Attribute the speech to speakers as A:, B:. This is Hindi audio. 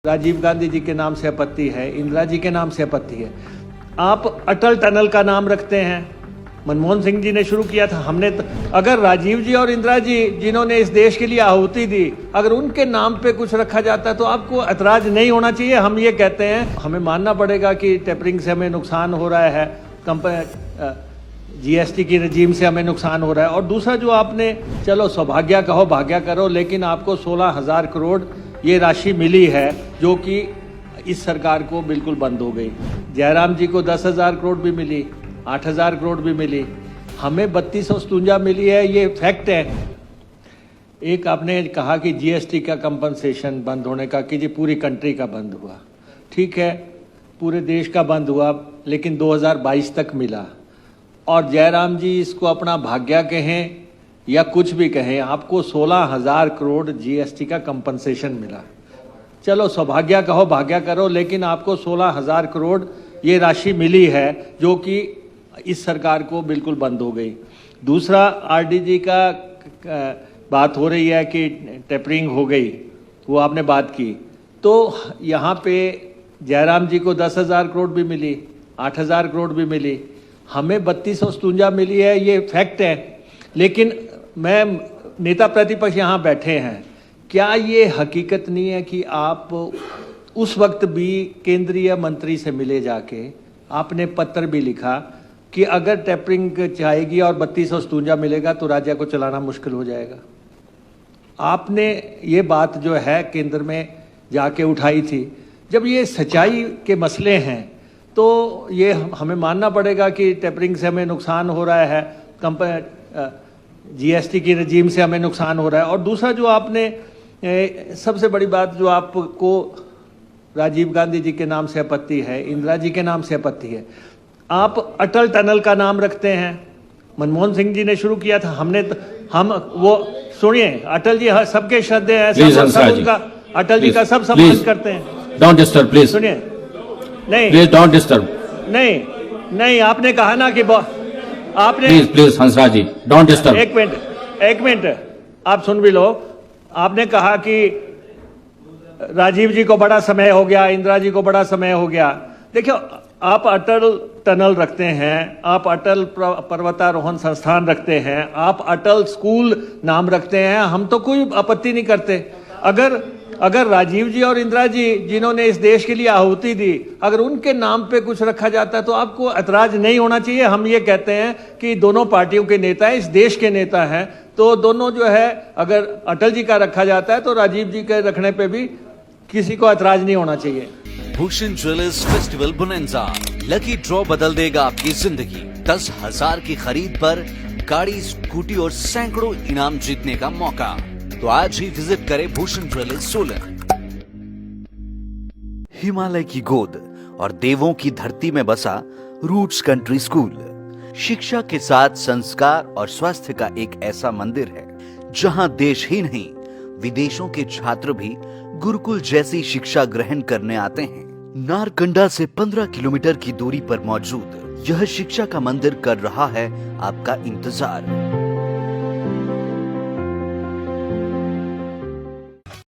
A: राजीव गांधी जी के नाम से आपत्ति है, इंदिरा जी के नाम से आपत्ति है। आप अटल टनल का नाम रखते हैं, मनमोहन सिंह जी ने शुरू किया था। हमने अगर राजीव जी और इंदिरा जी जिन्होंने इस देश के लिए आहुति दी, अगर उनके नाम पे कुछ रखा जाता है तो आपको ऐतराज नहीं होना चाहिए। हम ये कहते हैं, हमें मानना पड़ेगा कि टेपरिंग से हमें नुकसान हो रहा है, जीएसटी की रजीम से हमें नुकसान हो रहा है। और दूसरा जो आपने, चलो सौभाग्य कहो भाग्य करो, लेकिन आपको 16,000 करोड़ ये राशि मिली है जो कि इस सरकार को बिल्कुल बंद हो गई। जयराम जी को 10,000 करोड़ भी मिली, 8,000 करोड़ भी मिली, हमें 3257 मिली है, ये फैक्ट है। एक आपने कहा कि जीएसटी का कंपनसेशन बंद होने का, कि जी पूरी कंट्री का बंद हुआ, ठीक है, पूरे देश का बंद हुआ, लेकिन 2022 तक मिला। और जयराम जी इसको अपना भाग्य कहें या कुछ भी कहें, आपको 16,000 करोड़ जीएसटी का कंपनसेशन मिला। चलो सौभाग्य कहो भाग्य करो, लेकिन आपको 16,000 करोड़ ये राशि मिली है जो कि इस सरकार को बिल्कुल बंद हो गई। दूसरा, आरडीजी का बात हो रही है कि टेपरिंग हो गई, वो आपने बात की, तो यहाँ पे जयराम जी को 10,000 करोड़ भी मिली, 8,000 करोड़ भी मिली, हमें 3257 मिली है, ये फैक्ट है। लेकिन मैं, नेता प्रतिपक्ष यहाँ बैठे हैं, क्या ये हकीकत नहीं है कि आप उस वक्त भी केंद्रीय मंत्री से मिले जाके, आपने पत्र भी लिखा कि अगर टेपरिंग चाहेगी और 3257 मिलेगा तो राज्य को चलाना मुश्किल हो जाएगा। आपने ये बात जो है केंद्र में जाके उठाई थी। जब ये सच्चाई के मसले हैं तो ये हमें मानना पड़ेगा कि टेपरिंग से हमें नुकसान हो रहा है, जीएसटी की रजीम से हमें नुकसान हो रहा है। और दूसरा जो आपने, सबसे बड़ी बात जो आपको राजीव गांधी जी के नाम से आपत्ति है, इंदिरा जी के नाम से आपत्ति है, आप अटल टनल का नाम रखते हैं। मनमोहन सिंह जी ने शुरू किया था, हम वो सुनिए, अटल जी सबके श्रद्धेय है, सब उनका, अटल जी का सब सम्मान करते हैं।
B: डोंट डिस्टर्ब प्लीज,
A: सुनिए, नहीं
B: प्लीज डोंट डिस्टर्ब,
A: नहीं आपने कहा ना कि आपने,
B: please Hansraj ji don't disturb.
A: एक मिनट आप सुन भी लो। आपने कहा कि राजीव जी को बड़ा समय हो गया, इंदिरा जी को बड़ा समय हो गया। देखियो, आप अटल टनल रखते हैं, आप अटल पर्वतारोहण संस्थान रखते हैं, आप अटल स्कूल नाम रखते हैं, हम तो कोई आपत्ति नहीं करते। अगर राजीव जी और इंदिरा जी जिन्होंने इस देश के लिए आहुति दी, अगर उनके नाम पे कुछ रखा जाता है तो आपको ऐतराज नहीं होना चाहिए। हम ये कहते हैं कि दोनों पार्टियों के नेता हैं, इस देश के नेता हैं, तो दोनों जो है, अगर अटल जी का रखा जाता है तो राजीव जी के रखने पे भी किसी को ऐतराज नहीं होना चाहिए।
C: Bhushan jewellers festival bonanza, lucky draw बदल देगा आपकी जिंदगी। 10,000 की खरीद पर गाड़ी, स्कूटी और सैकड़ों इनाम जीतने का मौका। तो आज ही विजिट करें भूषण ज्वेलर्स सोलन। हिमालय की गोद और देवों की धरती में बसा रूट्स कंट्री स्कूल शिक्षा के साथ संस्कार और स्वास्थ्य का एक ऐसा मंदिर है जहां देश ही नहीं विदेशों के छात्र भी गुरुकुल जैसी शिक्षा ग्रहण करने आते हैं। नारकंडा से 15 किलोमीटर की दूरी पर मौजूद यह शिक्षा का मंदिर कर रहा है आपका इंतजार।